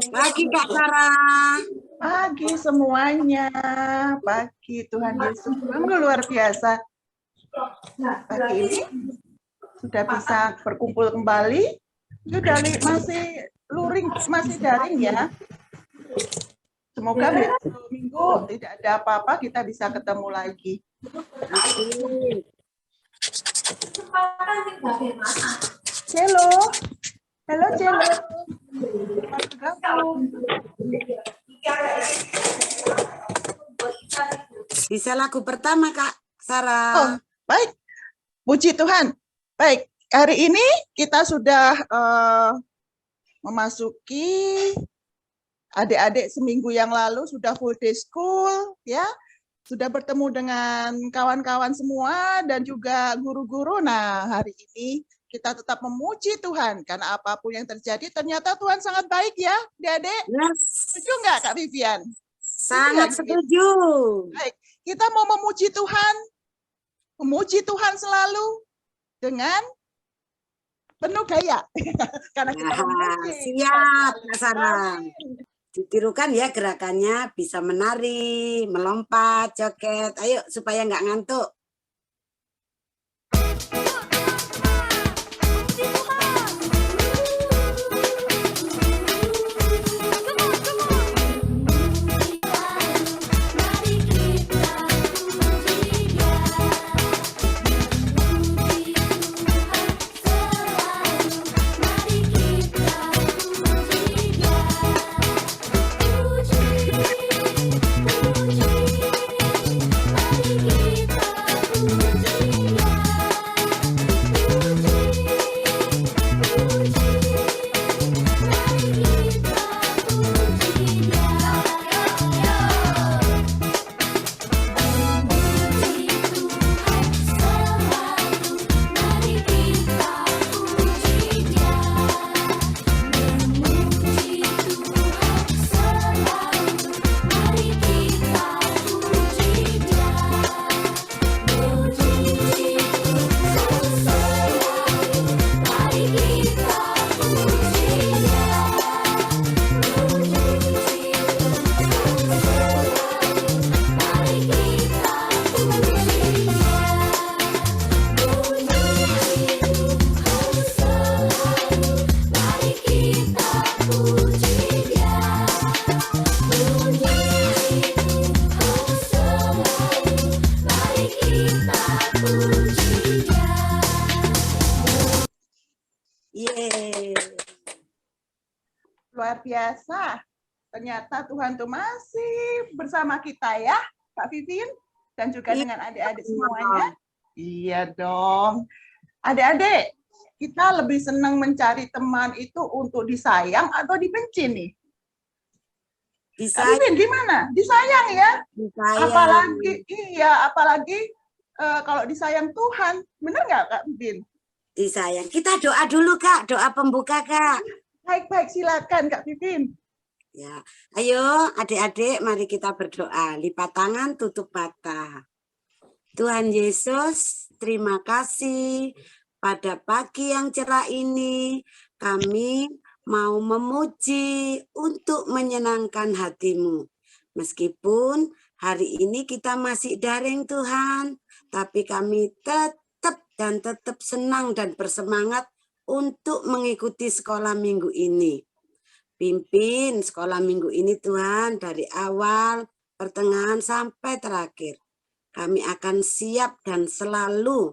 Pagi Kak Sarah. Pagi semuanya. Pagi Tuhan Yesus. Luar biasa. Pagi ini sudah bisa berkumpul kembali. Sudah masih luring, masih daring ya. Semoga besok minggu tidak ada apa-apa, kita bisa ketemu lagi. Celo. Halo Celo. Bisa lagu pertama Kak Sarah. Oh, baik. Puji Tuhan. Baik, hari ini kita sudah memasuki adik-adik seminggu yang lalu sudah full day school, ya. Sudah bertemu dengan kawan-kawan semua dan juga guru-guru. Nah, hari ini kita tetap memuji Tuhan karena apapun yang terjadi ternyata Tuhan sangat baik ya, adik-adik. Yes. Setuju nggak Kak Vivian? Sangat setuju. Baik, kita mau memuji Tuhan selalu dengan penuh gaya. Karena kita memuji. Siap Kak Sarah. Ditirukan ya gerakannya, bisa menari, melompat, joget. Ayo supaya nggak ngantuk. Luar biasa. Ternyata Tuhan tuh masih bersama kita ya, Kak Vivin, dan juga dengan adik-adik semuanya. Iya dong. Adik-adik, kita lebih senang mencari teman itu untuk disayang atau dibenci nih? Disayang. Kak Vivin, gimana? Disayang ya? Disayang. Apalagi kalau disayang Tuhan. Benar nggak Kak Vivin? Disayang. Kita doa dulu Kak, doa pembuka Kak. Baik, silakan Kak Vivin. Ya, ayo adik-adik mari kita berdoa. Lipat tangan, tutup mata. Tuhan Yesus, terima kasih pada pagi yang cerah ini kami mau memuji untuk menyenangkan hati-Mu. Meskipun hari ini kita masih daring Tuhan, tapi kami tetap senang dan bersemangat untuk mengikuti sekolah minggu ini. Pimpin sekolah minggu ini Tuhan dari awal, pertengahan sampai terakhir. Kami akan siap dan selalu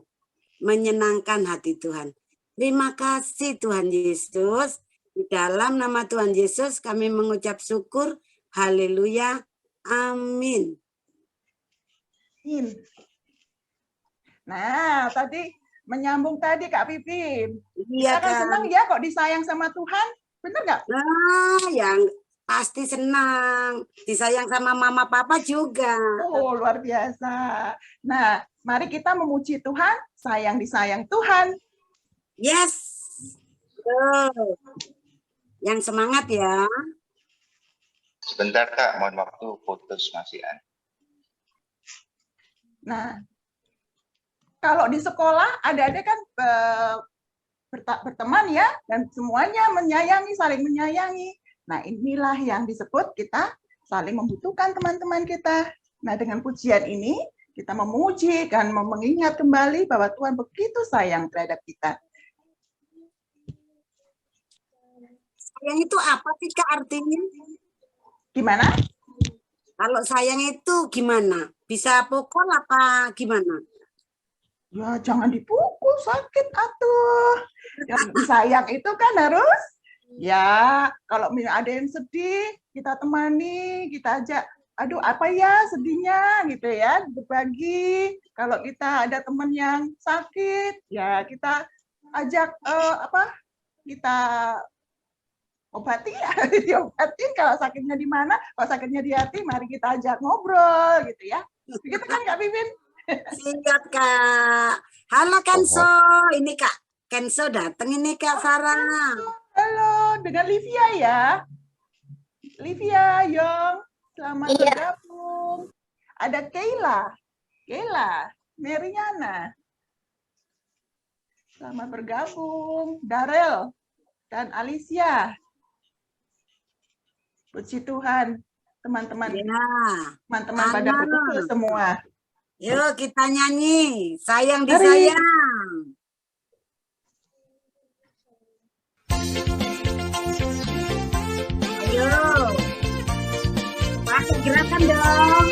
menyenangkan hati Tuhan. Terima kasih Tuhan Yesus. Di dalam nama Tuhan Yesus kami mengucap syukur. Haleluya. Amin. Nah, tadi menyambung tadi Kak Pipin. Iya, kita kan senang ya kok disayang sama Tuhan. Bener nggak? Nah, yang pasti senang. Disayang sama mama papa juga. Oh, luar biasa. Nah, mari kita memuji Tuhan, disayang Tuhan. Yes. Yang semangat ya. Sebentar Kak, mohon waktu putus Mas Ian. Nah, kalau di sekolah adik-adik kan berteman ya, dan semuanya menyayangi, saling menyayangi. Nah, inilah yang disebut kita saling membutuhkan teman-teman kita. Nah, dengan pujian ini kita memuji dan mengingat kembali bahwa Tuhan begitu sayang terhadap kita. Sayang itu apa sih Kak artinya? Gimana? Kalau sayang itu gimana? Bisa pukul apa gimana? Ya, jangan dipukul, sakit atuh. Yang disayang itu kan harus, ya, kalau ada yang sedih, kita temani, kita ajak, aduh apa ya sedihnya gitu ya, berbagi. Kalau kita ada teman yang sakit, ya kita ajak kita obati ya, diobatin. Kalau sakitnya di mana, kalau sakitnya di hati, mari kita ajak ngobrol gitu ya. Begitu kan Kak Pipin? Siap Kak. Halo Kenso, ini Kak Kenso datang ini Kak Sarah. Halo, dengan Livia ya. Livia, Yong, selamat bergabung. Ada Keila, Meriana. Selamat bergabung. Darel dan Alicia. Puji Tuhan, teman-teman. Ya. Teman-teman pada berkumpul semua. Yuk kita nyanyi, sayang disayang. Ayo, pakai gerakan dong.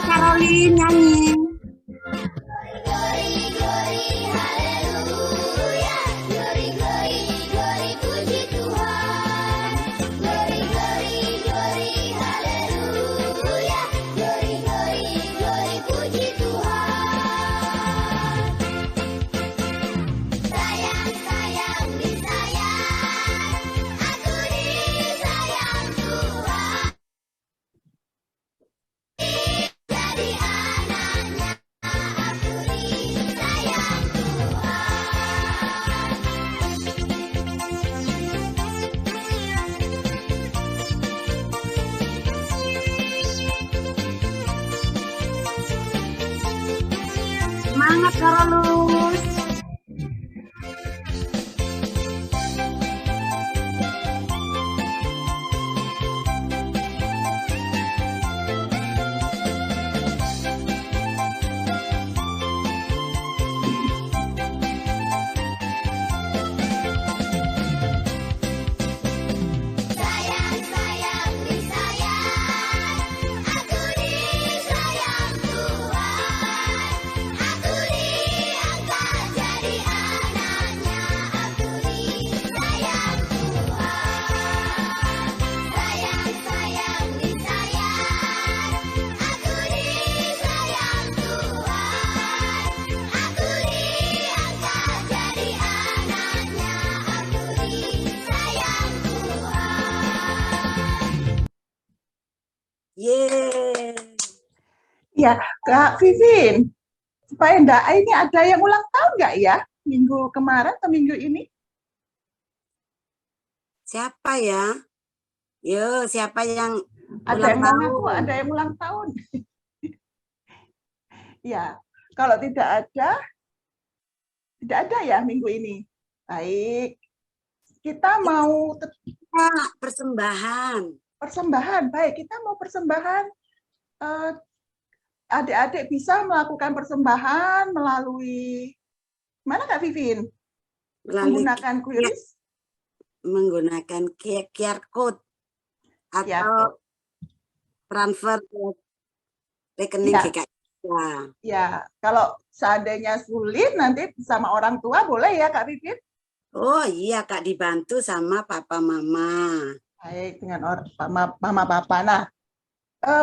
Caroline nyanyi. Semangat Carolus. Yeay. Ya, Kak Vivin, supaya enggak ini ada yang ulang tahun nggak ya? Minggu kemarin atau minggu ini? Siapa ya? Yo, siapa yang Ada ulang yang mau tahun? ngaku, ada yang ulang tahun. Ya, kalau tidak ada ya minggu ini. Baik, kita mau persembahan. Persembahan, baik. Kita mau persembahan. Adik-adik bisa melakukan persembahan melalui mana Kak Vivin? Menggunakan QRIS? Menggunakan QR code atau transfer rekening GKI. Ya, kalau seandainya sulit nanti sama orang tua boleh ya Kak Vivin? Oh iya Kak, dibantu sama papa mama. Baik, dengan mama papa. Nah,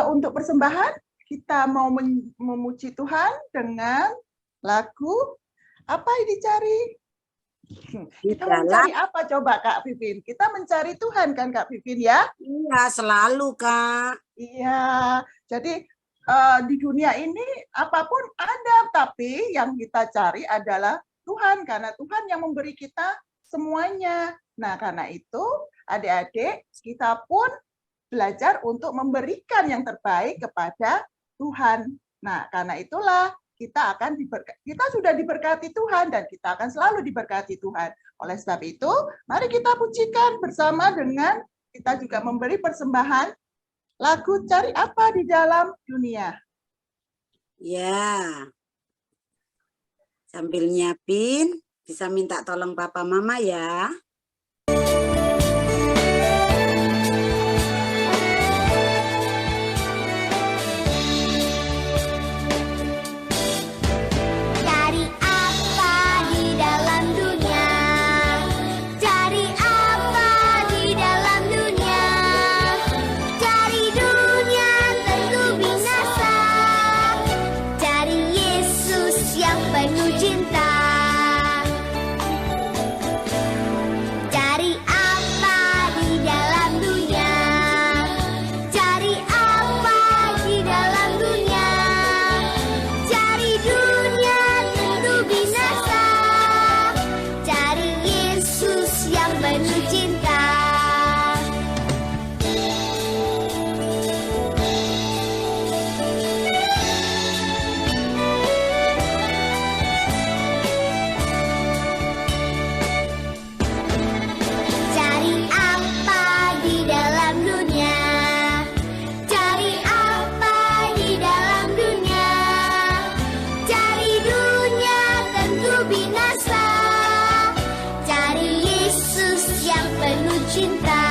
untuk persembahan kita mau memuji Tuhan dengan lagu apa yang dicari? Di Kita mau dalam, mencari apa coba Kak Vivin? Kita mencari Tuhan kan Kak Vivin ya? iya selalu Kak. Iya. Jadi di dunia ini apapun ada, tapi yang kita cari adalah Tuhan karena Tuhan yang memberi kita semuanya. Nah, karena itu adik-adik kita pun belajar untuk memberikan yang terbaik kepada Tuhan. Nah, karena itulah kita sudah diberkati Tuhan dan kita akan selalu diberkati Tuhan. Oleh sebab itu, mari kita pujikan bersama dengan kita juga memberi persembahan lagu Cari Apa di Dalam Dunia. Ya. Sambil nyiapin, bisa minta tolong papa mama ya. Cari apa di dalam dunia? Cari apa di dalam dunia? Cari dunia tentu binasa. Cari Yesus yang penuh cinta. Cari apa di dalam dunia? Cari apa di dalam dunia? Cari dunia tentu binasa. Cari Yesus yang penuh cinta. Cari apa di dalam dunia? Cari apa di dalam dunia? Cari dunia tentu binasa. Cari Yesus yang penuh cinta.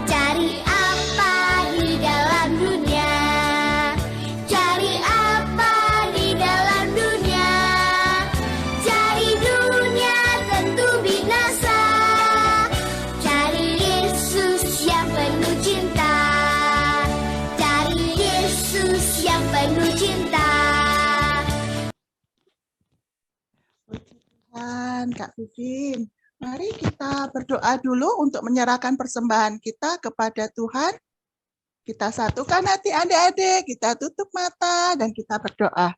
Cari apa di dalam dunia? Cari apa di dalam dunia? Cari dunia tentu binasa. Cari Yesus yang penuh cinta. Cari Yesus yang penuh cinta. Puji Tuhan, Kak Vivin. Mari kita berdoa dulu untuk menyerahkan persembahan kita kepada Tuhan. Kita satukan hati adik-adik, kita tutup mata dan kita berdoa.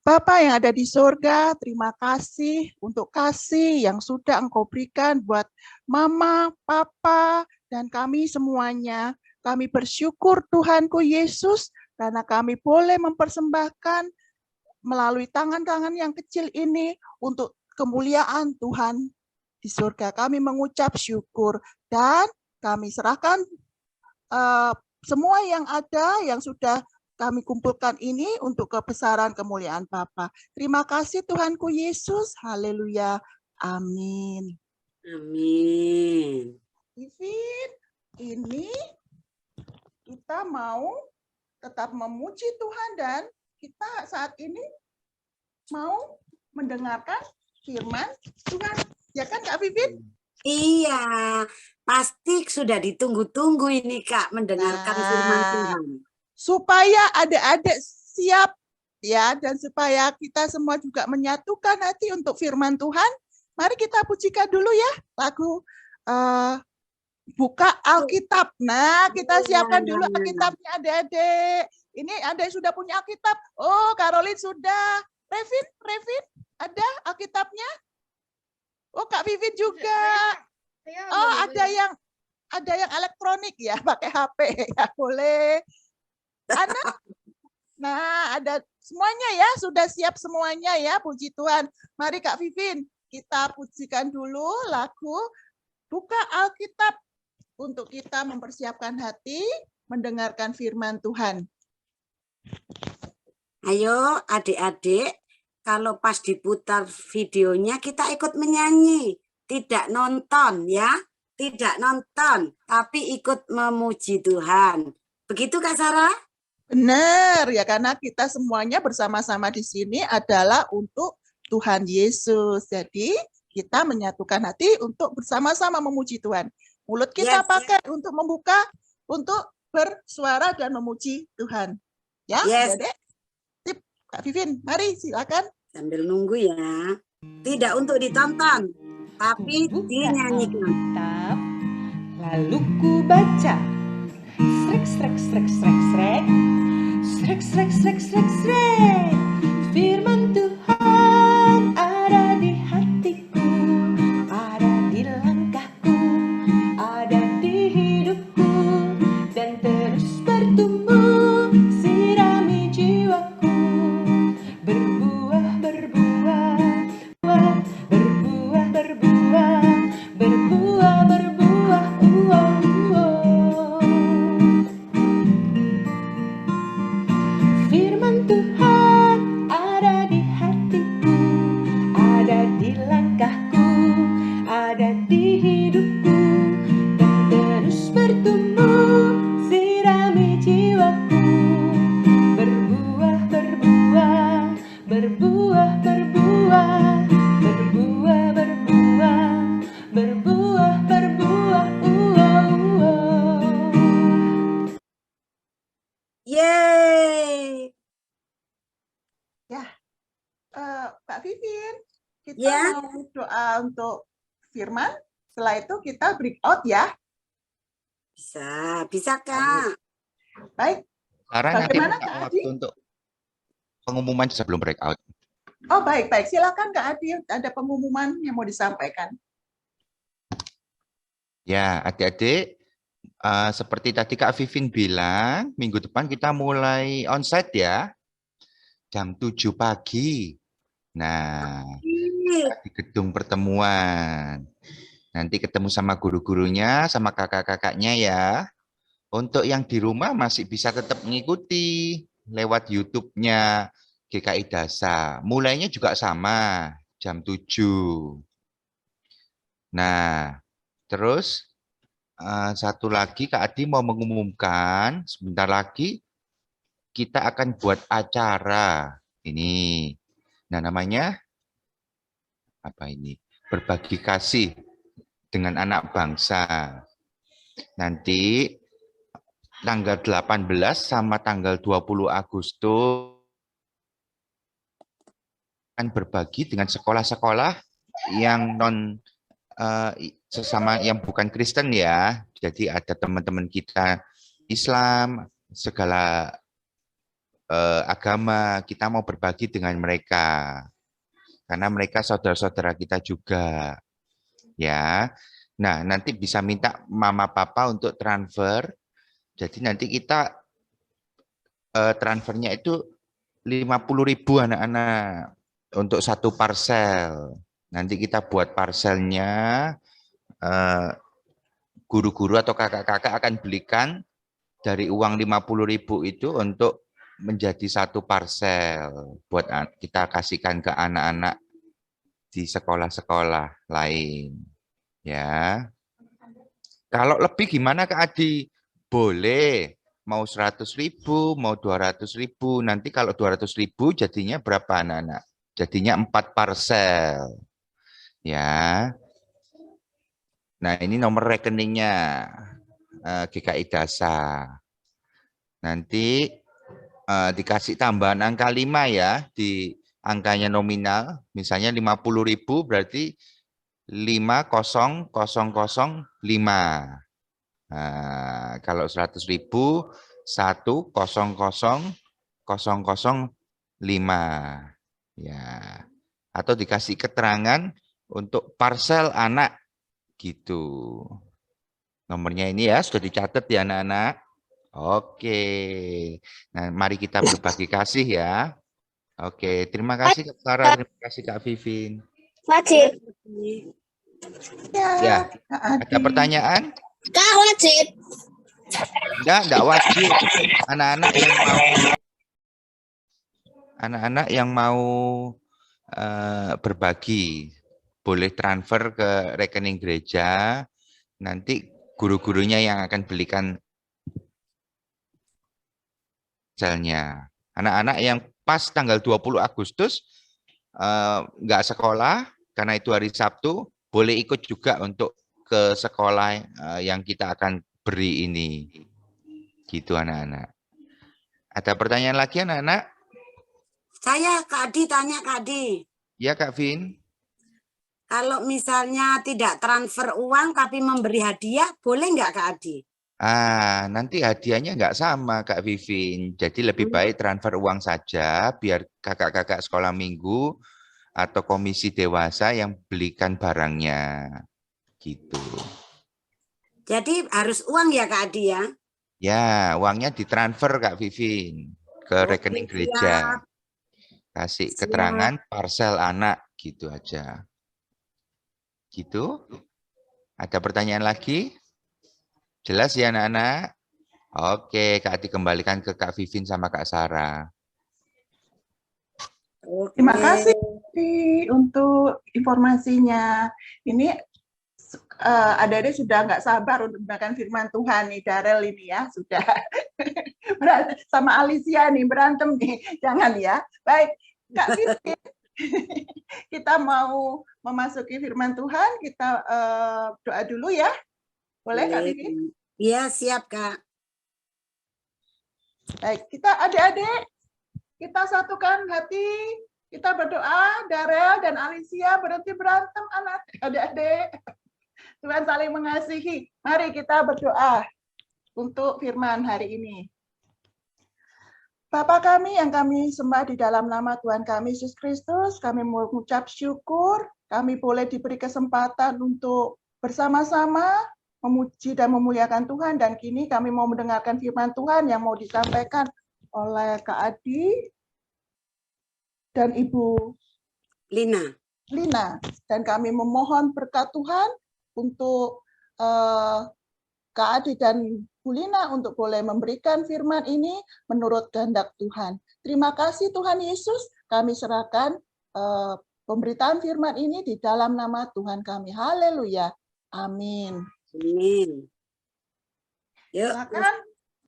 Bapa yang ada di surga, terima kasih untuk kasih yang sudah Engkau berikan buat Mama, Papa, dan kami semuanya. Kami bersyukur Tuhanku Yesus, karena kami boleh mempersembahkan melalui tangan-tangan yang kecil ini untuk kemuliaan Tuhan di surga. Kami mengucap syukur dan kami serahkan semua yang ada yang sudah kami kumpulkan ini untuk kebesaran kemuliaan Bapa. Terima kasih Tuhanku Yesus. Haleluya. Amin. Amin. Vivin, ini kita mau tetap memuji Tuhan dan kita saat ini mau mendengarkan firman Tuhan. Ya kan Kak Vivin? Iya, pasti sudah ditunggu-tunggu ini Kak mendengarkan firman Tuhan. Supaya adik-adik siap ya dan supaya kita semua juga menyatukan hati untuk firman Tuhan, mari kita pujikan dulu ya lagu Buka Alkitab. Nah, kita siapkan dulu Alkitabnya adik-adik. Ini ada yang sudah punya Alkitab. Oh, Caroline sudah. Revin, ada Alkitabnya? Oh, Kak Vivin juga. Oh, ada yang elektronik ya, pakai HP ya, boleh. Anak. Nah, ada semuanya ya, sudah siap semuanya ya, puji Tuhan. Mari Kak Vivin, kita pujikan dulu lagu Buka Alkitab untuk kita mempersiapkan hati mendengarkan firman Tuhan. Ayo adik-adik, kalau pas diputar videonya kita ikut menyanyi. Tidak nonton ya, tidak nonton, tapi ikut memuji Tuhan. Begitu Kak Sarah? Benar ya, karena kita semuanya bersama-sama di sini adalah untuk Tuhan Yesus. Jadi kita menyatukan hati untuk bersama-sama memuji Tuhan. Mulut kita Yes. pakai untuk membuka, untuk bersuara dan memuji Tuhan. Ya, Yes. Adik-adik? Sip, Kak Vivin, mari silakan. Sambil nunggu ya. Tidak untuk ditonton, tapi Ku buka dinyanyikan. Alkitab, lalu ku baca. Srek, srek, srek, srek, srek. Srek, srek, srek, srek, srek. Firman Tuhan ada di hatiku, ada di langkahku, ada di hidupku, dan terus bertumbuh, sirami jiwaku. Berbuah, berbuah, berbuah, berbuah, berbuah, berbuah, Firman Tuhan ada di hatiku, ada di langkahku, ada di hidupku, dan terus bertumbuh, sirami jiwaku. Berbuah, berbuah, berbuah, berbuah, berbuah, berbuah, berbuah, berbuah, Yeay. Kak Vivin, kita Ya. mau doa untuk firman. Setelah itu kita break out ya. Bisa Kak. Baik. Sarah nanti Bagaimana, minta Kak waktu Adi? untuk pengumuman sebelum breakout. Oh, baik. Silakan Kak Adi, ada pengumuman yang mau disampaikan. Ya, adik-adik, seperti tadi Kak Vivin bilang, minggu depan kita mulai onsite ya, jam 7 pagi. Nah, di gedung pertemuan. Nanti ketemu sama guru-gurunya, sama kakak-kakaknya ya. Untuk yang di rumah masih bisa tetap mengikuti lewat YouTube-nya GKI Dasa. Mulainya juga sama, jam 7. Nah, terus satu lagi Kak Adi mau mengumumkan, sebentar lagi kita akan buat acara. Ini. Nah, namanya apa ini? Berbagi kasih dengan anak bangsa. Nanti tanggal 18 sama tanggal 20 Agustus akan berbagi dengan sekolah-sekolah yang sesama yang bukan Kristen ya. Jadi ada teman-teman kita Islam, segala agama, kita mau berbagi dengan mereka. Karena mereka saudara-saudara kita juga. Ya. Nah, nanti bisa minta mama papa untuk transfer. Jadi nanti kita transfernya itu 50.000 anak-anak untuk satu parsel. Nanti kita buat parselnya, guru-guru atau kakak-kakak akan belikan dari uang 50.000 itu untuk menjadi satu parsel buat kita kasihkan ke anak-anak di sekolah-sekolah lain. Ya. Kalau lebih gimana Kak Adi? Boleh. Mau 100.000, mau 200.000. Nanti kalau 200.000 jadinya berapa anak-anak? Jadinya 4 parsel. Ya. Nah, ini nomor rekeningnya GKI Dasa. Nanti dikasih tambahan angka 5 ya, di angkanya nominal, misalnya 50.000 berarti 50005. Nah, kalau 100.000 100.005 ya. Atau dikasih keterangan untuk parsel anak gitu. Nomornya ini ya sudah dicatat ya anak-anak. Oke. Nah, mari kita berbagi kasih ya. Oke, terima kasih Kak Sarah, terima kasih Kak Vivin. Wajib. Ya, Kak Adi. ada pertanyaan? Kak wajib. Enggak wajib. Anak-anak yang mau berbagi boleh transfer ke rekening gereja. Nanti guru-gurunya yang akan belikan parselnya. Anak-anak yang pas tanggal 20 Agustus nggak sekolah karena itu hari Sabtu, boleh ikut juga untuk ke sekolah yang kita akan beri ini. Gitu anak-anak. Ada pertanyaan lagi anak-anak? Saya Kak Adi tanya Kak Adi. Ya Kak Vin. Kalau misalnya tidak transfer uang tapi memberi hadiah, boleh nggak Kak Adi? Nanti hadiahnya nggak sama Kak Vivin. Jadi lebih baik transfer uang saja biar kakak-kakak sekolah minggu atau komisi dewasa yang belikan barangnya. Gitu. Jadi harus uang ya Kak Adi ya? Ya, uangnya ditransfer Kak Vivin ke Oke, rekening gereja. siap. Kasih Siap. keterangan parsel anak gitu aja. Gitu. Ada pertanyaan lagi? Jelas ya anak-anak? Oke, Kak Adi kembalikan ke Kak Vivin sama Kak Sarah. Oke. Terima kasih untuk informasinya. Ini adik-adik sudah nggak sabar untuk mendengarkan firman Tuhan nih, Darel ini ya, sudah. Sama Alicia nih, berantem nih, jangan ya. Baik, Kak Vivin, kita mau memasuki firman Tuhan, kita doa dulu ya. Boleh Kak Vivin? Iya, siap Kak. Baik, kita adik-adik, kita satukan hati, kita berdoa, Darel dan Alicia berhenti berantem anak adik-adik. Tuhan saling mengasihi. Mari kita berdoa untuk firman hari ini. Bapa kami yang kami sembah di dalam nama Tuhan kami Yesus Kristus, kami mengucap syukur, kami boleh diberi kesempatan untuk bersama-sama memuji dan memuliakan Tuhan, dan kini kami mau mendengarkan firman Tuhan yang mau disampaikan oleh Kak Adi dan Ibu Lina. Dan kami memohon berkat Tuhan untuk Kak Adi dan Bu Lina untuk boleh memberikan firman ini menurut kehendak Tuhan. Terima kasih Tuhan Yesus, kami serahkan pemberitaan firman ini di dalam nama Tuhan kami. Haleluya. Amin. Amin. Yuk. Silakan.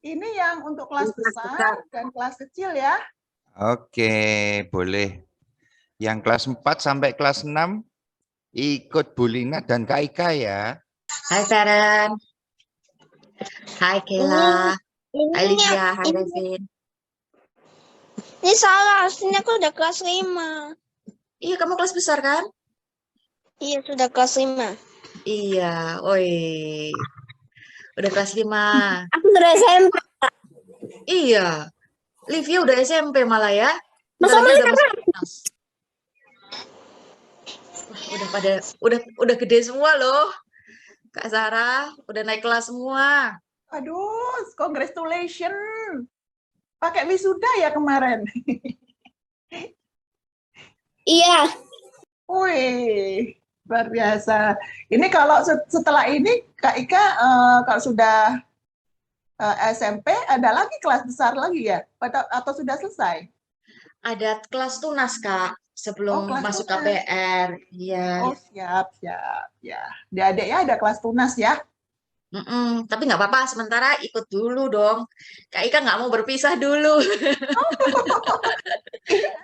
Ini yang untuk kelas besar dan kelas kecil ya. Oke, boleh. Yang kelas 4 sampai kelas 6 ikut Bu Lina dan Kak Ika ya. Hai Feren. Hai Kela. Hai Lydia. Hai Revin. Ini salah, aslinya aku udah kelas 5. Iya, kamu kelas besar kan? Iya, sudah kelas 5. Iya, oi. Udah kelas 5. Aku udah SMP. Iya. Livia udah SMP malah ya. Masa Bentar lagi udah malah masuk kelas. Wah, udah gede semua loh. Kak Sarah udah naik kelas semua. Aduh, congratulations. Pakai wisuda ya kemarin. Iya. Wih, luar biasa. Ini kalau setelah ini Kak Ika kalau sudah SMP ada lagi kelas besar lagi ya? Atau sudah selesai? Ada kelas tunas Kak sebelum kelas masuk tunas. KPR. Iya. Oh siap. Ya, adik ya ada kelas tunas ya. Tapi nggak apa-apa, sementara ikut dulu dong. Kak Ika nggak mau berpisah dulu.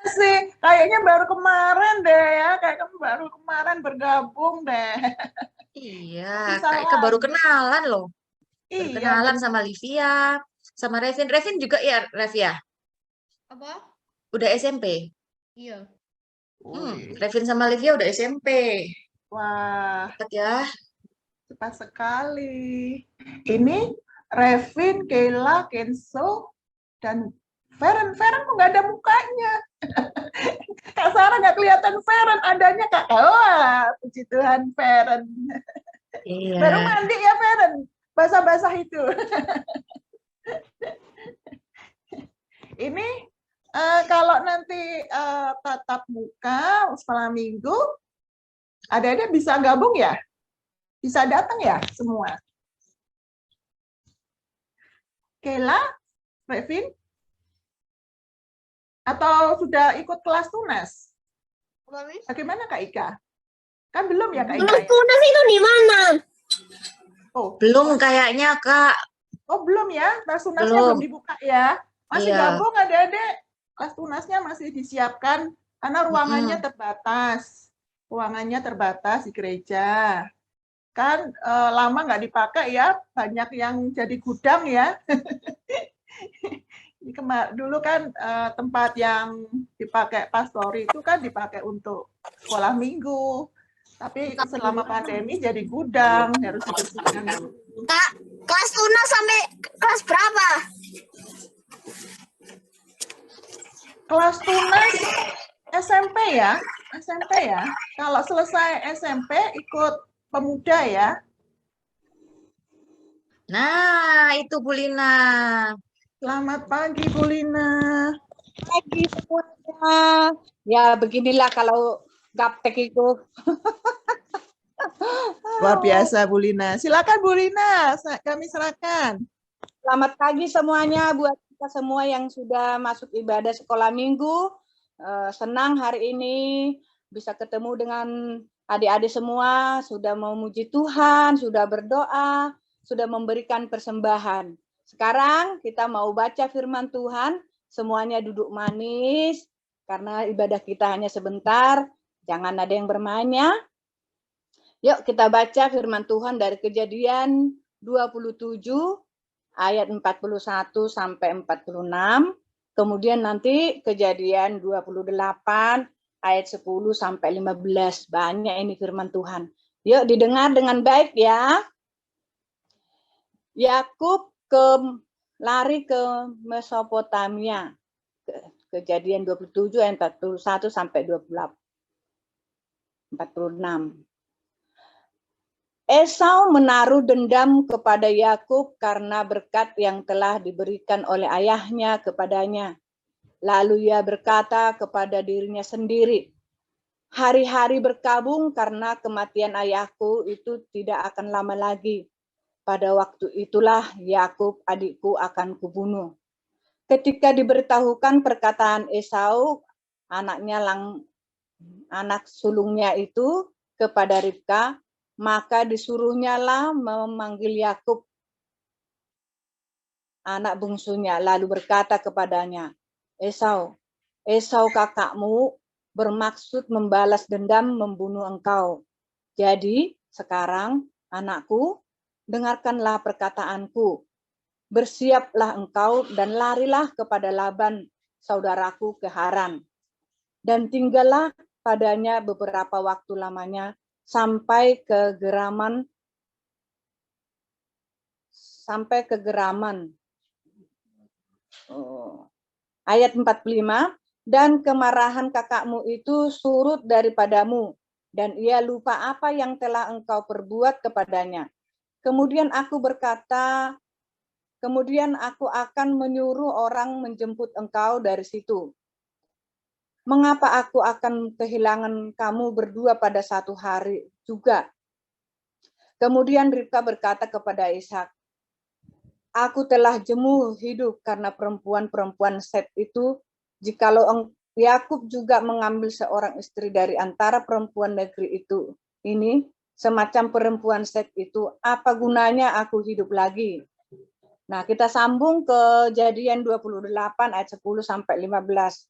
Sih, kayaknya baru kemarin deh ya, kayak kamu baru kemarin bergabung deh. Iya, Bisa Kak Ika baru lagi. kenalan loh. Baru Iya, kenalan sama Livia, sama Revin. Revin juga ya, Rev ya? Apa? Udah SMP. Iya. Wih, Revin sama Livia udah SMP. wah, Cepat ya. cepat sekali. Ini Revin, Kayla, Kenzo, dan Feren. Feren kok nggak ada mukanya. Kak Sarah nggak kelihatan Feren, adanya Kak. Wah, puji Tuhan Feren. Iya. Baru mandi ya Feren, basah-basah itu. Ini kalau nanti tatap muka sekolah minggu, ada bisa gabung ya? Bisa datang ya semua? Kayla, Revin? Atau sudah ikut kelas tunas? Bagaimana Kak Ika? Kan belum ya Kak Ika? Kelas tunas itu di mana? Oh, Belum kayaknya, Kak. belum ya? Kelas tunasnya Belum. belum dibuka ya? Masih Iya. gabung adik-adik? Kelas tunasnya masih disiapkan karena ruangannya terbatas. Ruangannya terbatas di gereja. Kan lama nggak dipakai ya, banyak yang jadi gudang ya. Dulu kan tempat yang dipakai pastori itu kan dipakai untuk sekolah minggu. Tapi selama pandemi jadi gudang, harus dibersihkan. Kak, kelas tuna sampai kelas berapa? Kelas tunas SMP ya, SMP ya. Kalau selesai SMP ikut pemuda ya. Nah, itu Bu Lina. Selamat pagi Bu Lina. Pagi semuanya. Ya beginilah kalau gaptek itu. Luar biasa Bu Lina. Silakan Bu Lina, kami serahkan. Selamat pagi semuanya buat kita semua yang sudah masuk ibadah sekolah minggu. Senang hari ini bisa ketemu dengan adik-adik semua, sudah memuji Tuhan, sudah berdoa, sudah memberikan persembahan. Sekarang kita mau baca firman Tuhan, semuanya duduk manis, karena ibadah kita hanya sebentar, jangan ada yang bermain ya. Yuk kita baca firman Tuhan dari Kejadian 27 ayat 41 sampai 46. Kemudian nanti Kejadian 28 ayat 10 sampai 15. Banyak ini firman Tuhan. Yuk didengar dengan baik ya. Yakub lari ke Mesopotamia. Kejadian 27 ayat 41 sampai 46. Esau menaruh dendam kepada Yakub karena berkat yang telah diberikan oleh ayahnya kepadanya. Lalu ia berkata kepada dirinya sendiri, hari-hari berkabung karena kematian ayahku itu tidak akan lama lagi. Pada waktu itulah Yakub adikku akan kubunuh. Ketika diberitahukan perkataan Esau, anak sulungnya itu kepada Ribka, maka disuruhnya lah memanggil Yakub, anak bungsunya, lalu berkata kepadanya, Esau kakakmu bermaksud membalas dendam membunuh engkau. Jadi sekarang anakku, dengarkanlah perkataanku. Bersiaplah engkau dan larilah kepada Laban, saudaraku ke Haran. Dan tinggallah padanya beberapa waktu lamanya, sampai ke geraman. Ayat 45, dan kemarahan kakakmu itu surut daripadamu, dan ia lupa apa yang telah engkau perbuat kepadanya. Kemudian aku akan menyuruh orang menjemput engkau dari situ. Mengapa aku akan kehilangan kamu berdua pada satu hari juga? Kemudian Ribka berkata kepada Ishak, aku telah jemu hidup karena perempuan-perempuan Set itu. Jikalau Yakub juga mengambil seorang istri dari antara perempuan negeri itu, ini semacam perempuan Set itu, apa gunanya aku hidup lagi? Nah, kita sambung ke Kejadian 28 ayat 10 sampai 15.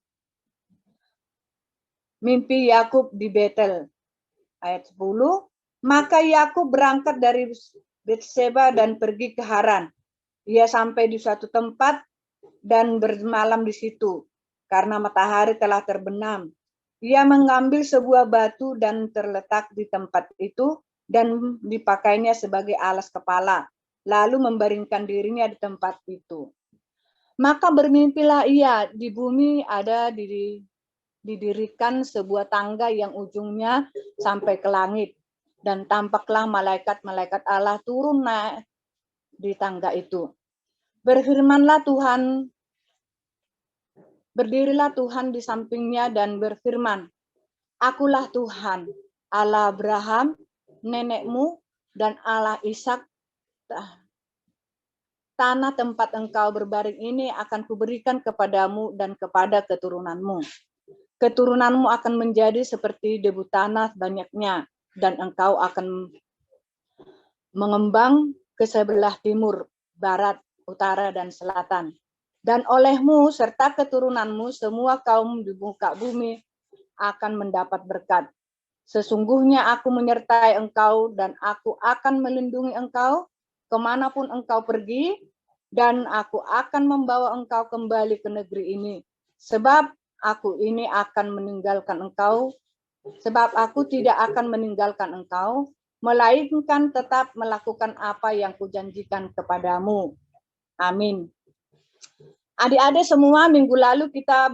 Mimpi Yakub di Betel. Ayat 10, maka Yakub berangkat dari Betseba dan pergi ke Haran. Ia sampai di suatu tempat dan bermalam di situ, karena matahari telah terbenam. Ia mengambil sebuah batu dan terletak di tempat itu, dan dipakainya sebagai alas kepala, lalu membaringkan dirinya di tempat itu. Maka bermimpilah ia, di bumi ada didirikan sebuah tangga yang ujungnya sampai ke langit, dan tampaklah malaikat-malaikat Allah turun naik di tangga itu. Berdirilah Tuhan di sampingnya dan berfirman, akulah Tuhan, Allah Abraham, nenekmu, dan Allah Ishak. Tanah tempat engkau berbaring ini akan kuberikan kepadamu dan kepada keturunanmu. Keturunanmu akan menjadi seperti debu tanah banyaknya, dan engkau akan mengembang ke sebelah timur, barat, utara, dan selatan. Dan olehmu serta keturunanmu semua kaum di muka bumi akan mendapat berkat. Sesungguhnya aku menyertai engkau dan aku akan melindungi engkau kemanapun engkau pergi, dan aku akan membawa engkau kembali ke negeri ini. Sebab aku ini akan meninggalkan engkau, sebab aku tidak akan meninggalkan engkau, melainkan tetap melakukan apa yang kujanjikan kepadamu. Amin. Adik-adik semua, minggu lalu kita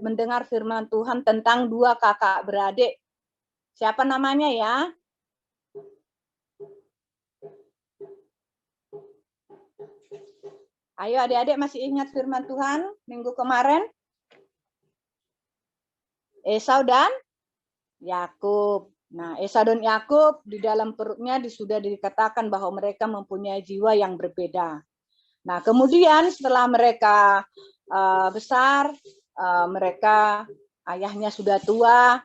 mendengar firman Tuhan tentang 2 kakak beradik. Siapa namanya ya? Ayo adik-adik masih ingat firman Tuhan minggu kemarin? Esau dan Yakub. Nah, Esau dan Yakub di dalam perutnya sudah dikatakan bahwa mereka mempunyai jiwa yang berbeda. Nah, kemudian setelah mereka besar, mereka ayahnya sudah tua.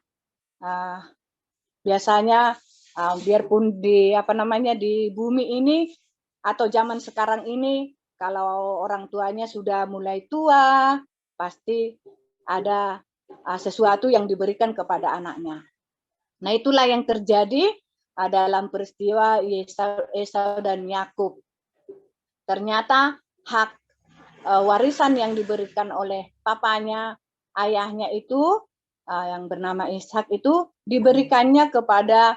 Biasanya biarpun di bumi ini atau zaman sekarang ini, kalau orang tuanya sudah mulai tua, pasti ada sesuatu yang diberikan kepada anaknya. Nah, itulah yang terjadi dalam peristiwa Esau dan Yakub. Ternyata hak warisan yang diberikan oleh papanya, ayahnya itu yang bernama Ishak itu diberikannya kepada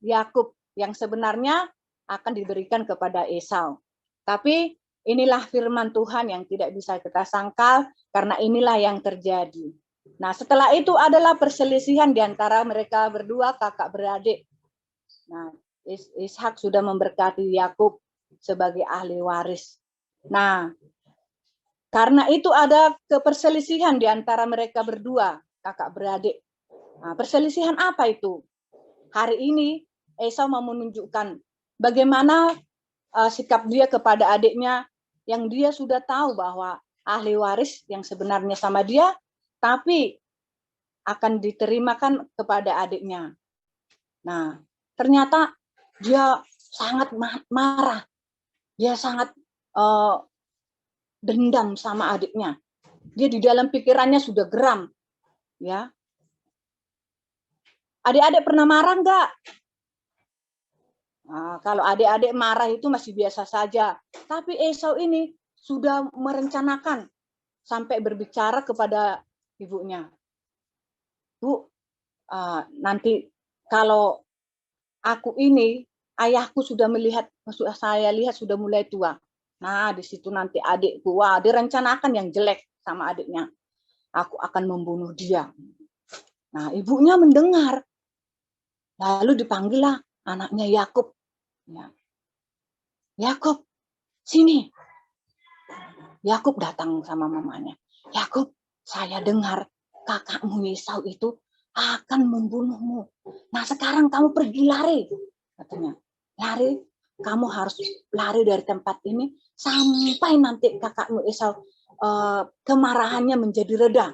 Yakub yang sebenarnya akan diberikan kepada Esau. Tapi inilah firman Tuhan yang tidak bisa kita sangkal karena inilah yang terjadi. Nah, setelah itu adalah perselisihan di antara mereka berdua kakak beradik. Nah, Ishak sudah memberkati Yakub sebagai ahli waris. Nah, karena itu ada keperselisihan di antara mereka berdua, kakak beradik. Nah, perselisihan apa itu? Hari ini Esau mau menunjukkan bagaimana sikap dia kepada adiknya yang dia sudah tahu bahwa ahli waris yang sebenarnya sama dia, tapi akan diterimakan kepada adiknya. Nah, ternyata dia sangat marah. Dia sangat dendam sama adiknya. Dia di dalam pikirannya sudah geram. Ya. Adik-adik pernah marah enggak? Nah, kalau adik-adik marah itu masih biasa saja. Tapi Esau ini sudah merencanakan sampai berbicara kepada ibunya. Bu, nanti kalau aku ini, ayahku sudah saya lihat sudah mulai tua. Nah, di situ nanti adikku, direncanakan yang jelek sama adiknya. Aku akan membunuh dia. Nah, ibunya mendengar. Lalu dipanggillah anaknya Yakub. Ya. Yakub, sini. Yakub datang sama mamanya. Yakub, saya dengar kakakmu Esau itu akan membunuhmu. Nah, sekarang kamu pergi lari. Katanya, lari, kamu harus lari dari tempat ini sampai nanti kakakmu Esau kemarahannya menjadi reda.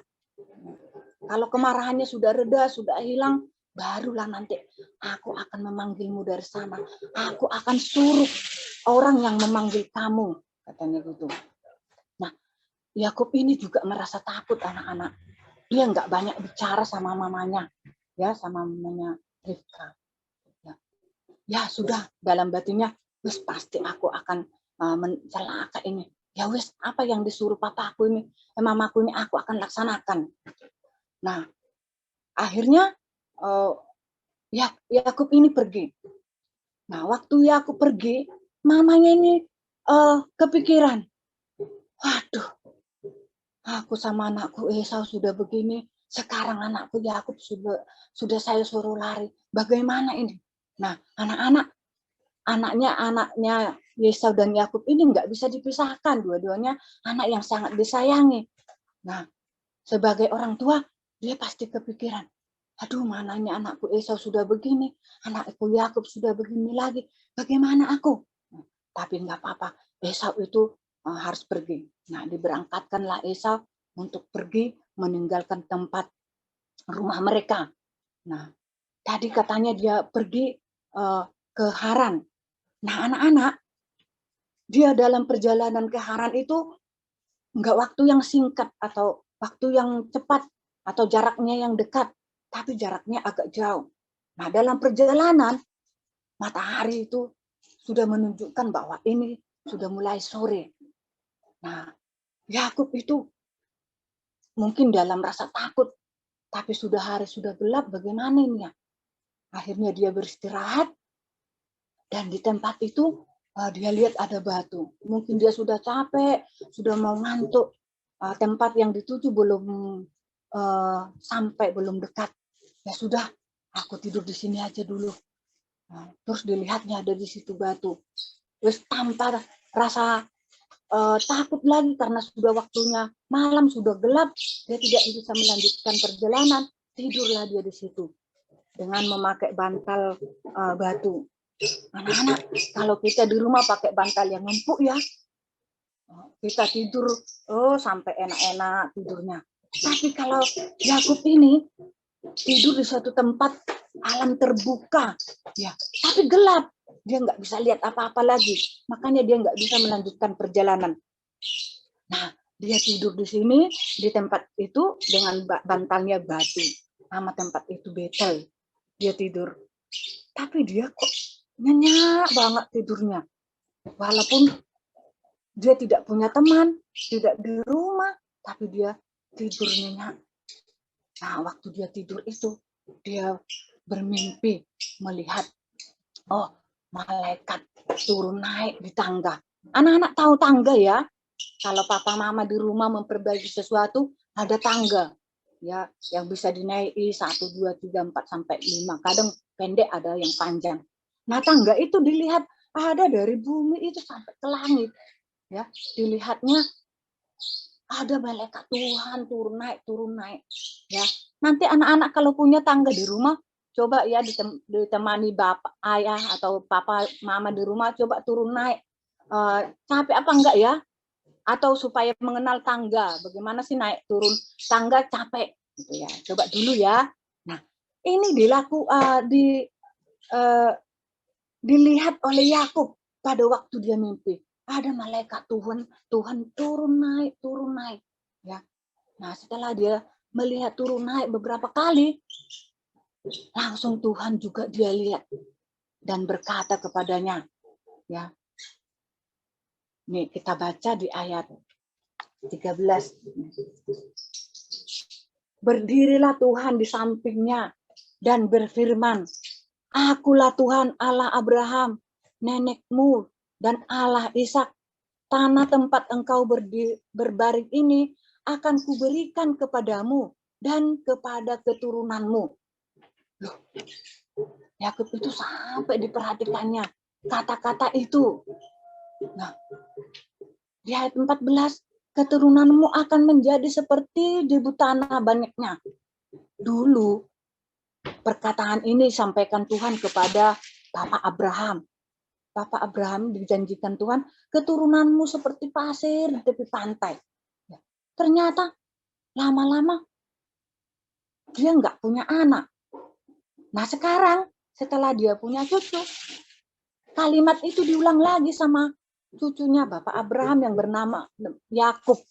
Kalau kemarahannya sudah reda, sudah hilang, barulah nanti aku akan memanggilmu dari sana. Aku akan suruh orang yang memanggil kamu, katanya gitu. Nah, Yakub ini juga merasa takut anak-anak. Dia nggak banyak bicara sama mamanya, ya, sama mamanya Rifka. Ya sudah, dalam batinnya, wis pasti aku akan mencelaka ini. Ya wis, apa yang disuruh papaku ini, mamaku ini aku akan laksanakan. Nah, akhirnya Yakub ini pergi. Nah, waktu Yakub pergi, mamanya ini kepikiran. Waduh, aku sama anakku Esau sudah begini, sekarang anakku Yakub sudah saya suruh lari. Bagaimana ini? Nah, anaknya Esau dan Yakub ini nggak bisa dipisahkan, dua-duanya anak yang sangat disayangi. Nah, sebagai orang tua, dia pasti kepikiran, aduh, mananya anakku Esau sudah begini, anakku Yakub sudah begini lagi, bagaimana aku? Tapi nggak apa-apa, Esau itu harus pergi. Nah, diberangkatkanlah Esau untuk pergi meninggalkan tempat rumah mereka. Nah, tadi katanya dia pergi ke Haran. Nah, anak-anak, dia dalam perjalanan ke Haran itu Enggak waktu yang singkat atau waktu yang cepat atau jaraknya yang dekat, tapi jaraknya agak jauh. Nah, dalam perjalanan matahari itu sudah menunjukkan bahwa ini sudah mulai sore. Nah, Yakub itu mungkin dalam rasa takut, tapi sudah hari sudah gelap, bagaimana ini ya? Akhirnya dia beristirahat dan di tempat itu dia lihat ada batu. Mungkin dia sudah capek, sudah mau ngantuk. Tempat yang dituju belum sampai, belum dekat. Ya sudah, aku tidur di sini aja dulu. Nah, terus dilihatnya ada di situ batu. Terus tanpa rasa takut lagi karena sudah waktunya malam, sudah gelap, dia tidak bisa melanjutkan perjalanan. Tidurlah dia di situ dengan memakai bantal batu. Anak-anak, kalau kita di rumah pakai bantal yang empuk ya, kita tidur sampai enak-enak tidurnya. Tapi kalau Yakub ini tidur di suatu tempat alam terbuka, ya, tapi gelap, dia nggak bisa lihat apa-apa lagi, makanya dia nggak bisa melanjutkan perjalanan. Nah, dia tidur di sini di tempat itu dengan bantalnya batu. Nama tempat itu Betel. Dia tidur, tapi dia kok nyenyak banget tidurnya. Walaupun dia tidak punya teman, tidak di rumah, tapi dia tidur nyenyak. Nah, waktu dia tidur itu, dia bermimpi melihat, malaikat turun naik di tangga. Anak-anak tahu tangga ya? Kalau papa mama di rumah memperbaiki sesuatu, ada tangga. Ya, yang bisa dinaiki 1, 2, 3, 4, sampai 5. Kadang pendek, ada yang panjang. Nah, tangga itu dilihat ada dari bumi itu sampai ke langit. Ya, dilihatnya ada malaikat Tuhan turun naik. Ya, nanti anak-anak kalau punya tangga di rumah, coba ya ditemani bapak, ayah atau papa, mama di rumah, coba turun naik. Capek apa enggak ya? Atau supaya mengenal tangga, bagaimana sih naik turun tangga capek, gitu ya. Coba dulu ya. Nah, ini dilihat oleh Yakub pada waktu dia mimpi. Ada malaikat Tuhan turun naik, ya. Nah, setelah dia melihat turun naik beberapa kali, langsung Tuhan juga dia lihat dan berkata kepadanya, ya. Nih kita baca di ayat 13. Berdirilah Tuhan di sampingnya dan berfirman, Akulah Tuhan Allah Abraham, nenekmu, dan Allah Ishak. Tanah tempat engkau berbaring ini akan kuberikan kepadamu dan kepada keturunanmu. Loh, Yakub itu sampai diperhatikannya kata-kata itu. Nah, di ayat 14, keturunanmu akan menjadi seperti debu tanah banyaknya. Dulu perkataan ini disampaikan Tuhan kepada Bapak Abraham. Bapak Abraham dijanjikan Tuhan, keturunanmu seperti pasir di tepi pantai. Ternyata lama-lama dia nggak punya anak. Nah sekarang setelah dia punya cucu, kalimat itu diulang lagi sama cucunya Bapak Abraham yang bernama Yakub.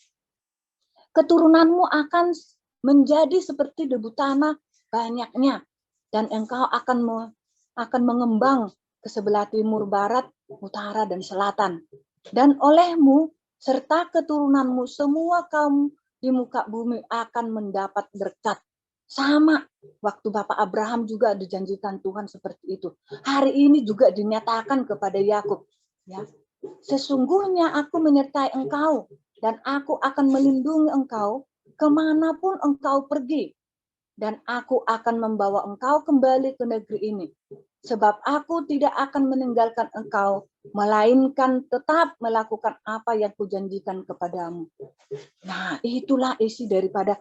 Keturunanmu akan menjadi seperti debu tanah banyaknya, dan engkau akan mengembang ke sebelah timur, barat, utara, dan selatan. Dan olehmu serta keturunanmu semua kaum di muka bumi akan mendapat berkat. Sama waktu Bapak Abraham juga dijanjikan Tuhan seperti itu. Hari ini juga dinyatakan kepada Yakub, ya. Sesungguhnya aku menyertai engkau dan aku akan melindungi engkau kemanapun engkau pergi. Dan aku akan membawa engkau kembali ke negeri ini. Sebab aku tidak akan meninggalkan engkau, melainkan tetap melakukan apa yang kujanjikan kepadamu. Nah, itulah isi daripada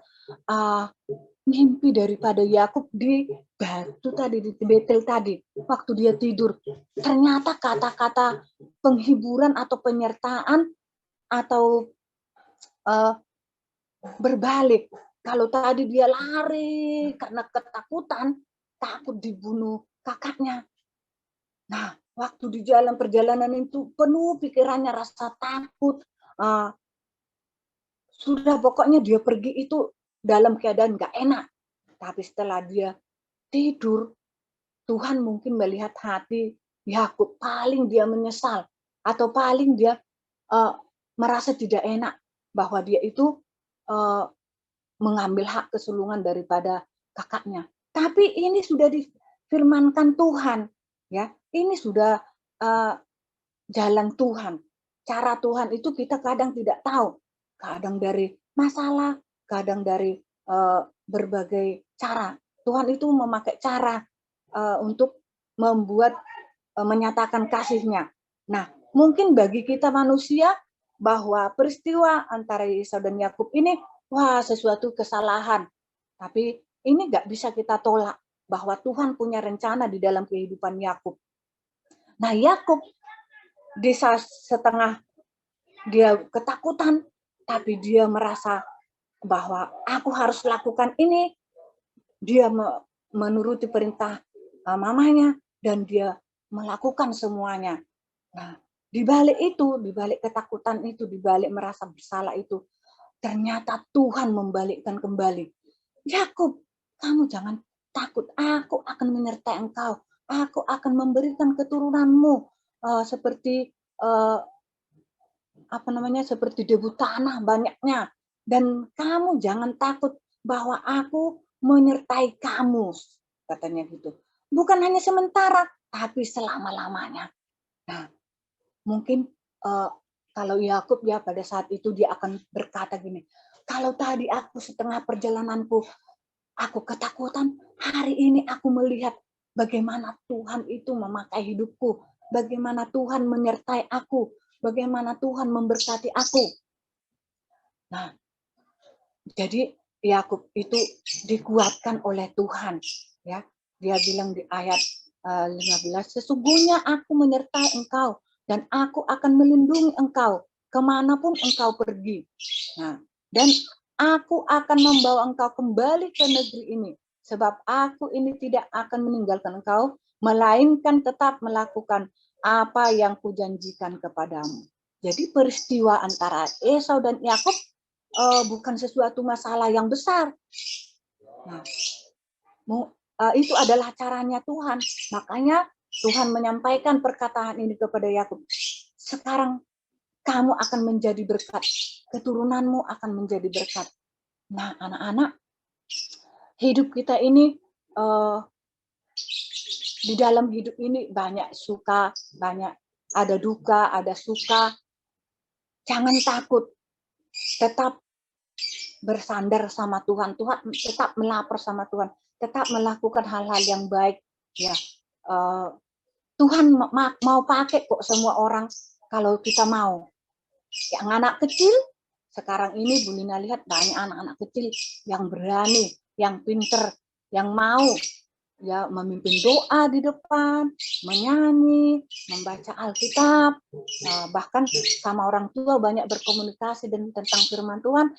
mimpi daripada Yakub di batu tadi, di Betel tadi. Waktu dia tidur, ternyata kata-kata penghiburan atau penyertaan atau berbalik. Kalau tadi dia lari karena ketakutan, takut dibunuh kakaknya. Nah, waktu di jalan perjalanan itu penuh pikirannya rasa takut, sudah pokoknya dia pergi itu dalam keadaan nggak enak. Tapi setelah dia tidur, Tuhan mungkin melihat hati Yakub, paling dia menyesal atau paling dia merasa tidak enak bahwa dia itu mengambil hak kesulungan daripada kakaknya. Tapi ini sudah difirmankan Tuhan, ya. Ini sudah jalan Tuhan. Cara Tuhan itu kita kadang tidak tahu. Kadang dari masalah, kadang dari berbagai cara. Tuhan itu memakai cara untuk membuat menyatakan kasih-Nya. Nah, mungkin bagi kita manusia bahwa peristiwa antara Esau dan Yakub ini wah sesuatu kesalahan. Tapi ini nggak bisa kita tolak bahwa Tuhan punya rencana di dalam kehidupan Yakub. Nah, Yakub di setengah dia ketakutan, tapi dia merasa bahwa aku harus lakukan ini. Dia menuruti perintah mamanya dan dia melakukan semuanya. Nah, di balik itu, di balik ketakutan itu, di balik merasa bersalah itu, ternyata Tuhan membalikkan kembali. Yakub, kamu jangan takut. Aku akan menyertai engkau. Aku akan memberikan keturunanmu seperti seperti debu tanah banyaknya. Dan kamu jangan takut bahwa aku menyertai kamu, katanya gitu. Bukan hanya sementara, tapi selama-lamanya. Nah, mungkin kalau Yakub ya pada saat itu dia akan berkata gini, kalau tadi aku setengah perjalananku, aku ketakutan, hari ini aku melihat bagaimana Tuhan itu memakai hidupku, bagaimana Tuhan menyertai aku, bagaimana Tuhan memberkati aku. Nah, jadi Yakub itu dikuatkan oleh Tuhan, ya. Dia bilang di ayat 15, sesungguhnya aku menyertai engkau dan aku akan melindungi engkau kemanapun engkau pergi. Nah, dan aku akan membawa engkau kembali ke negeri ini, sebab aku ini tidak akan meninggalkan engkau, melainkan tetap melakukan apa yang kujanjikan kepadamu. Jadi peristiwa antara Esau dan Yakub bukan sesuatu masalah yang besar. Nah, itu adalah caranya Tuhan. Makanya Tuhan menyampaikan perkataan ini kepada Yakub. Sekarang kamu akan menjadi berkat. Keturunanmu akan menjadi berkat. Nah, anak-anak, hidup kita ini di dalam hidup ini banyak suka, banyak ada duka, ada suka. Jangan takut. Tetap bersandar sama Tuhan, tetap melapor sama Tuhan, tetap melakukan hal-hal yang baik. Ya, Tuhan mau pakai kok semua orang kalau kita mau. Yang anak kecil sekarang ini Bu Lina lihat banyak anak-anak kecil yang berani, yang pinter, yang mau ya memimpin doa di depan, menyanyi, membaca Alkitab, bahkan sama orang tua banyak berkomunikasi dan tentang firman Tuhan.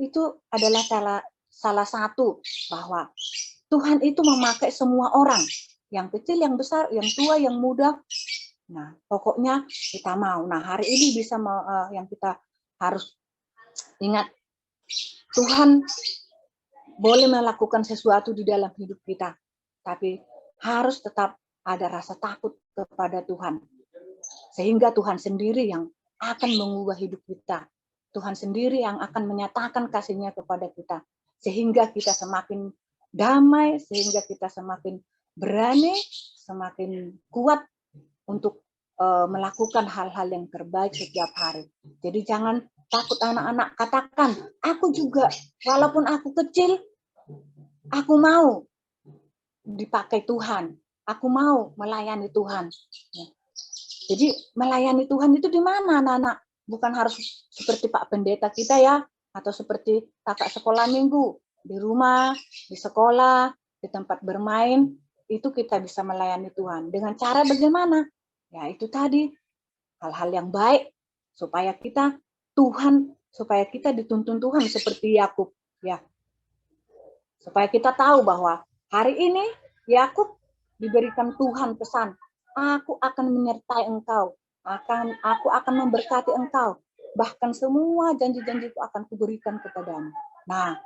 Itu adalah salah satu bahwa Tuhan itu memakai semua orang, yang kecil, yang besar, yang tua, yang muda. Nah, pokoknya kita mau. Nah, hari ini bisa yang kita harus ingat, Tuhan boleh melakukan sesuatu di dalam hidup kita, tapi harus tetap ada rasa takut kepada Tuhan. Sehingga Tuhan sendiri yang akan mengubah hidup kita. Tuhan sendiri yang akan menyatakan kasih-Nya kepada kita. Sehingga kita semakin damai, sehingga kita semakin berani, semakin kuat untuk melakukan hal-hal yang terbaik setiap hari. Jadi jangan takut anak-anak, katakan, aku juga, walaupun aku kecil, aku mau dipakai Tuhan. Aku mau melayani Tuhan. Jadi melayani Tuhan itu di mana anak-anak? Bukan harus seperti Pak Pendeta kita ya, atau seperti kakak sekolah minggu. Di rumah, di sekolah, di tempat bermain, itu kita bisa melayani Tuhan. Dengan cara bagaimana? Ya itu tadi, hal-hal yang baik, supaya kita dituntun Tuhan seperti Yakub. Ya. Supaya kita tahu bahwa hari ini Yakub diberikan Tuhan pesan, aku akan menyertai engkau, aku akan memberkati engkau, bahkan semua janji-janji itu akan kuberikan kepadamu. Nah,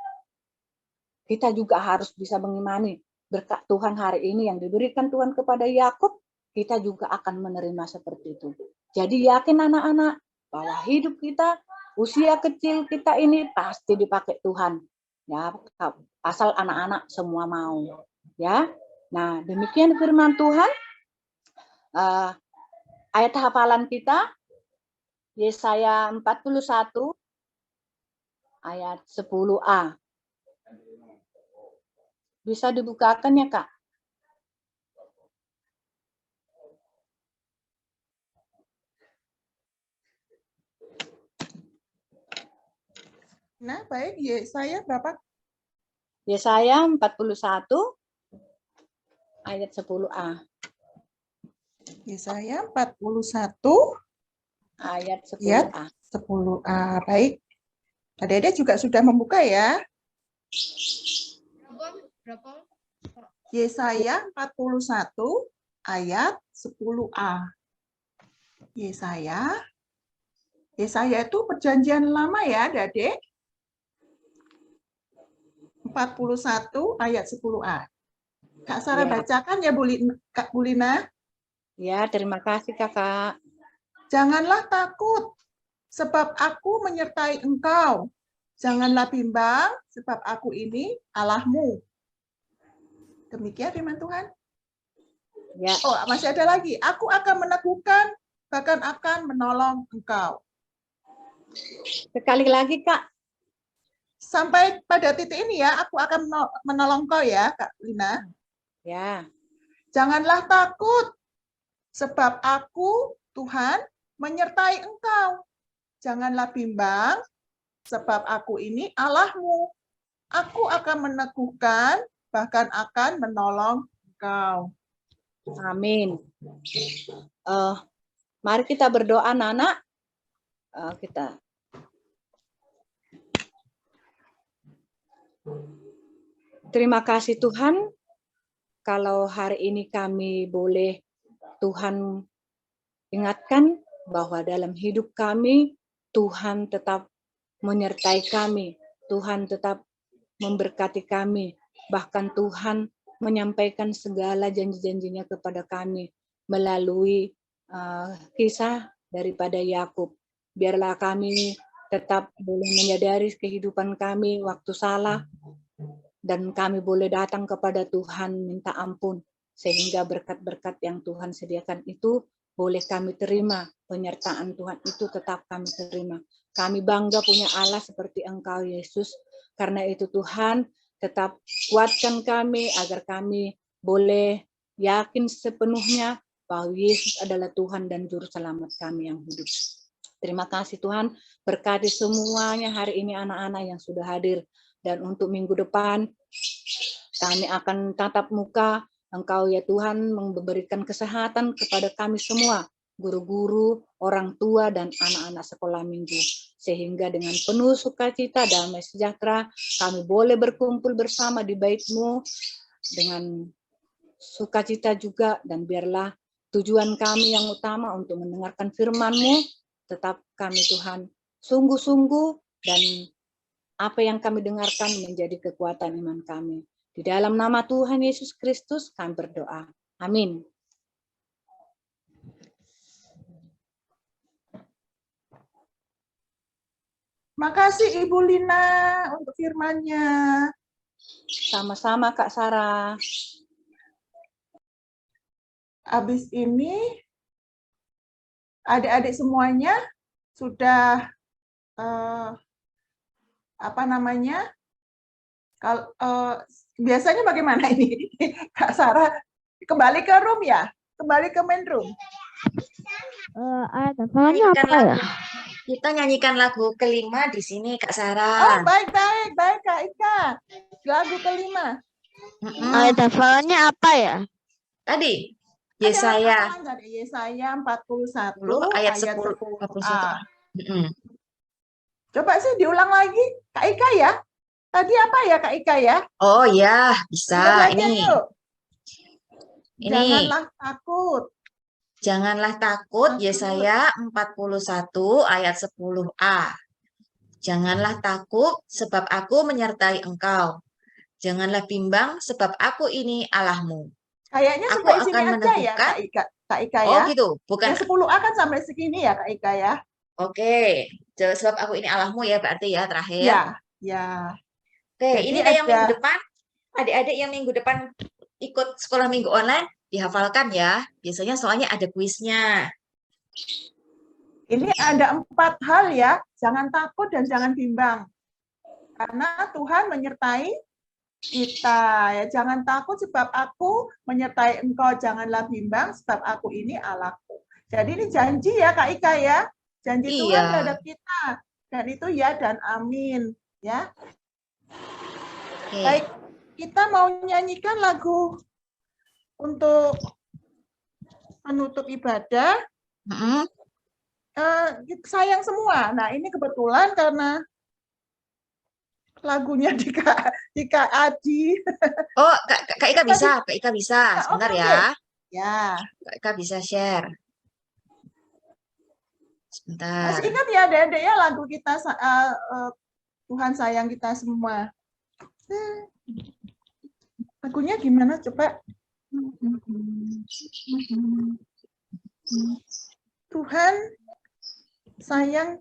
kita juga harus bisa mengimani berkat Tuhan hari ini yang diberikan Tuhan kepada Yakub, kita juga akan menerima seperti itu. Jadi yakin anak-anak bahwa hidup kita, usia kecil kita ini pasti dipakai Tuhan. Ya, asal anak-anak semua mau. Ya, nah demikian firman Tuhan. Ayat hafalan kita Yesaya 41 ayat 10a. Bisa dibukakan ya, Kak? Nah, baik. Yesaya berapa? Yesaya 41 ayat 10a. Yesaya 41 Ayat ayat 10a. 10a. Baik. Adik-adik juga sudah membuka ya. Berapa? Yesaya 41 ayat 10a. Yesaya itu perjanjian lama ya, Adik. 41 ayat 10a. Kak Sarah Ya. bacakan ya, Kak Bulina. Ya, terima kasih Kakak. Janganlah takut, sebab aku menyertai engkau. Janganlah bimbang, sebab aku ini Allahmu. Demikian firman Tuhan. Ya, Oh, masih ada lagi. Aku akan meneguhkan, bahkan akan menolong engkau. sekali lagi Kak. Sampai pada titik ini ya, aku akan menolong engkau ya, Kak Lina. Ya, Janganlah takut, sebab aku, Tuhan, menyertai engkau. Janganlah bimbang, sebab aku ini Allahmu. Aku akan meneguhkan, bahkan akan menolong engkau. amin. Mari kita berdoa, Nana. Kita. Terima kasih Tuhan, kalau hari ini kami boleh Tuhan ingatkan bahwa dalam hidup kami, Tuhan tetap menyertai kami, Tuhan tetap memberkati kami, bahkan Tuhan menyampaikan segala janji-janjinya kepada kami melalui kisah daripada Yakub. Biarlah kami tetap boleh menyadari kehidupan kami waktu salah, dan kami boleh datang kepada Tuhan minta ampun, sehingga berkat-berkat yang Tuhan sediakan itu boleh kami terima, penyertaan Tuhan itu tetap kami terima. Kami bangga punya Allah seperti Engkau Yesus, karena itu Tuhan tetap kuatkan kami agar kami boleh yakin sepenuhnya bahwa Yesus adalah Tuhan dan Juru Selamat kami yang hidup. Terima kasih Tuhan, berkati semuanya hari ini anak-anak yang sudah hadir. Dan untuk minggu depan, kami akan tatap muka Engkau ya Tuhan, memberikan kesehatan kepada kami semua, guru-guru, orang tua, dan anak-anak sekolah minggu. Sehingga dengan penuh sukacita, damai sejahtera, kami boleh berkumpul bersama di bait-Mu dengan sukacita juga, dan biarlah tujuan kami yang utama untuk mendengarkan firman-Mu, tetap kami Tuhan sungguh-sungguh, dan apa yang kami dengarkan menjadi kekuatan iman kami. Di dalam nama Tuhan Yesus Kristus kami berdoa. Amin. Makasih Ibu Lina untuk firman-Nya. Sama-sama Kak Sarah. Habis ini adik-adik semuanya sudah biasanya bagaimana ini? Kak Sarah kembali ke room ya? Kembali ke main room. Ayat hafalannya apa ya? Kita nyanyikan lagu kelima di sini, Kak Oh, Sarah. baik Kak Ika. Lagu kelima. Ayat hafalannya apa ya? Tadi, Ada Yesaya hafalan tadi, Yesaya 41 ayat ayat 10. 10a. Mm-mm. Coba sih diulang lagi, Kak Ika ya. Tadi apa ya Kak Ika ya? Oh ya, Kita bisa. belajar Ini. yuk. Ini. Janganlah takut. Janganlah takut, Yesaya 41 ayat 10a. Janganlah takut, sebab aku menyertai engkau. Janganlah bimbang, sebab aku ini Allahmu. Kayaknya Aku sampai sini akan aja ya, meneguhkan. Kak Ika Oh ya. gitu, bukan. Yang 10A kan sampai segini ya, Kak Ika ya. Oke, sebab aku ini Allahmu ya berarti ya terakhir. Ya, ya. Oke, Jadi ini deh yang minggu ada- depan. Adik-adik yang minggu depan ikut sekolah minggu online, dihafalkan ya. Biasanya soalnya ada kuisnya. Ini ada 4 hal ya, jangan takut dan jangan bimbang. Karena Tuhan menyertai kita. Ya, jangan takut sebab aku menyertai engkau, janganlah bimbang sebab aku ini Allahku. Jadi ini janji ya Kak Ika ya, janji Iya. Tuhan terhadap kita. Dan itu ya dan amin ya. Oke. Baik, kita mau nyanyikan lagu untuk menutup ibadah. Mm-mm. Sayang semua. Nah ini kebetulan karena lagunya di Kak Adi. Oh, Kak Ika bisa, Kak Ika bisa. Sebentar oke, ya. Ya. Kak Ika bisa share. Sebentar. Masih ingat ya adik-adik ya lagu kita Tuhan sayang kita semua. Lagunya gimana coba? Tuhan sayang,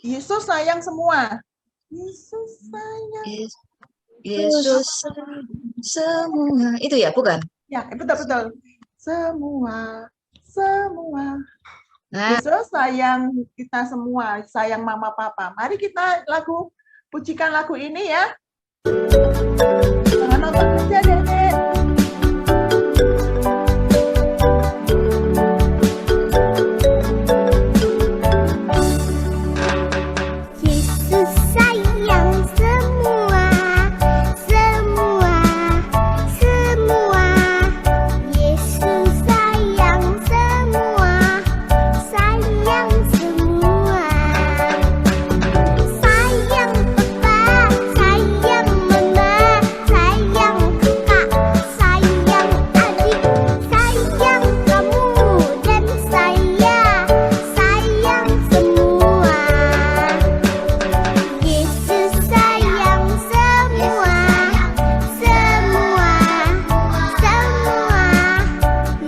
Yesus sayang semua. Yesus sayang. Yesus semua. Itu ya, bukan? Ya, betul-betul. Semua. Nah, Yesus sayang kita semua, sayang mama papa. Mari kita pujikan lagu ini ya. Jangan nonton aja, Dedek. Yesus sayang semua, semua, semua. Yesus sayang semua, sayang semua. Sayang papa, sayang mama, sayang kakak, sayang adik, sayang kamu dan saya, sayang semua. Yesus sayang semua, semua, semua.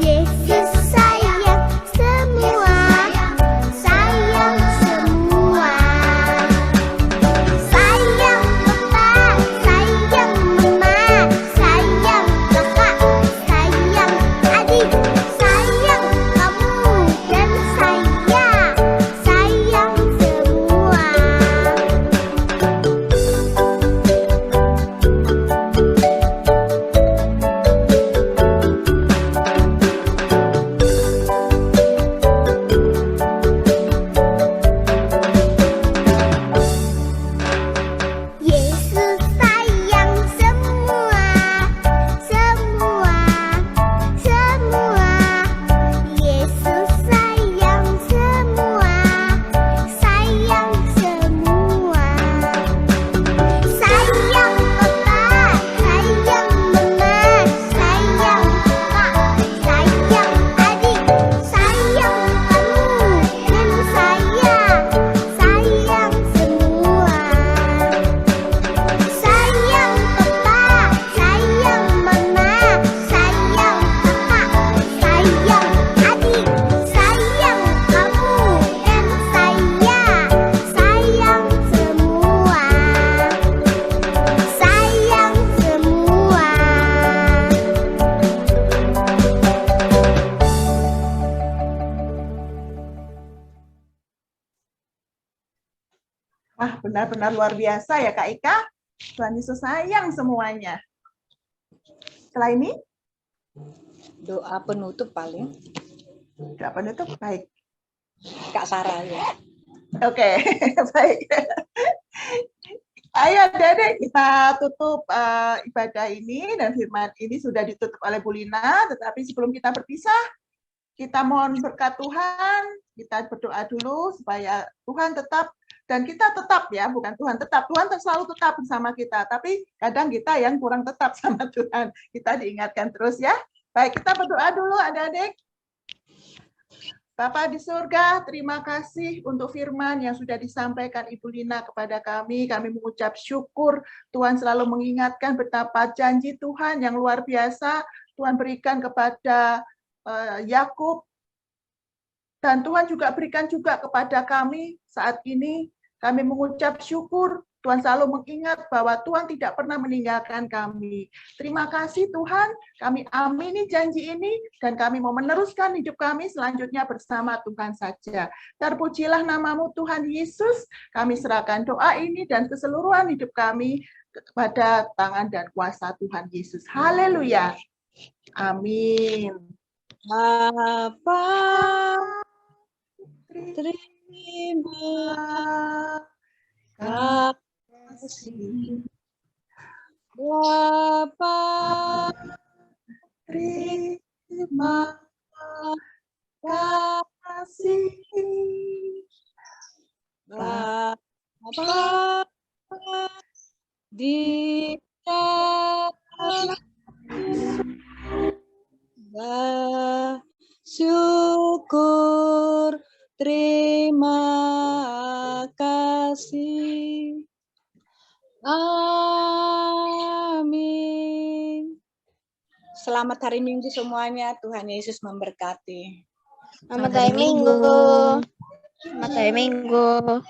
Yesus sayang semua, sayang semua. Sayang papa, sayang mama, sayang kakak, sayang adik, sayang kamu dan saya, sayang semua. Yesus sayang semua, semua, semua. Yesus sayang semua, sayang semua. Sayang papa, sayang mama, sayang kakak, sayang adik, sayang kamu dan saya, sayang semua. Sayang papa, sayang mama, sayang kakak, sayang adik, sayang kamu dan saya, sayang semua. Sayang semua. Wah, benar-benar luar biasa ya Kak Ika. Tuhan Yesus sayang semuanya. Setelah ini, Doa penutup paling doa penutup baik. Kak Sarah ya. Oke, baik. Ayo adik-adik kita tutup ibadah ini dan firman ini sudah ditutup oleh Bu Lina, tetapi sebelum kita berpisah, kita mohon berkat Tuhan, kita berdoa dulu supaya Tuhan tetap, dan kita tetap ya, bukan Tuhan tetap, Tuhan selalu tetap bersama kita, tapi kadang kita yang kurang tetap sama Tuhan, kita diingatkan terus ya. Baik, kita berdoa dulu adik-adik. Bapa di surga, terima kasih untuk firman yang sudah disampaikan Ibu Lina kepada kami. Kami mengucap syukur Tuhan selalu mengingatkan betapa janji Tuhan yang luar biasa Tuhan berikan kepada Yakub. Dan Tuhan juga berikan juga kepada kami saat ini. Kami mengucap syukur Tuhan selalu mengingat bahwa Tuhan tidak pernah meninggalkan kami. Terima kasih Tuhan, kami amini janji ini dan kami mau meneruskan hidup kami selanjutnya bersama Tuhan saja. Terpujilah namamu Tuhan Yesus, kami serahkan doa ini dan keseluruhan hidup kami kepada tangan dan kuasa Tuhan Yesus. Haleluya. Amin. Bapa, terima kasih. Bapa, Terima kasih. Bapa, di syukur, terima kasih. Amin. Selamat hari Minggu semuanya. Tuhan Yesus memberkati. Selamat hari Minggu. Selamat hari Minggu.